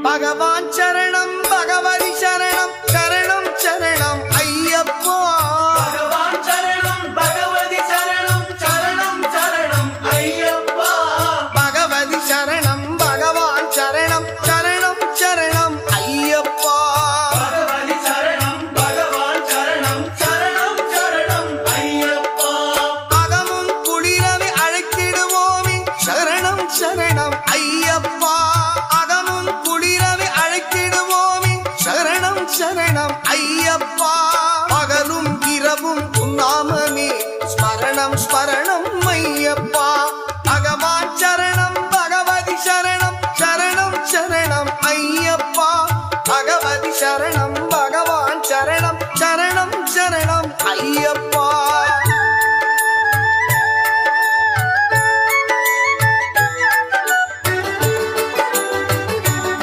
பகவான் சரணம் பகவதி சரணம் சரணம் சரணம் ஐயப்பா பகவான் சரணம் பகவதி சரணம் சரணம் சரணம் ஐயப்பா பகவதி சரணம் பகவான் சரணம் சரணம் சரணம் ஐயப்பா பகவதி சரணம் பகவான் சரணம் சரணம் சரணம் ஐயப்பா அகமும் குளிரவே அழைத்திடுவோமே சரணம் சரணம் ஐயப்பா அகமும் குளிரவே அழைத்திடுவோமே சரணம் சரணம் ஐயப்பா பகலும் இரவும் உன்னாமமே ஸ்மரணம் ஸ்மரணம் ஐயப்பா பகவான் சரணம் பகவதி சரணம் சரணம் சரணம் ஐயப்பா பகவதி சரணம் பகவான் சரணம் சரணம் சரணம் ஐயப்பா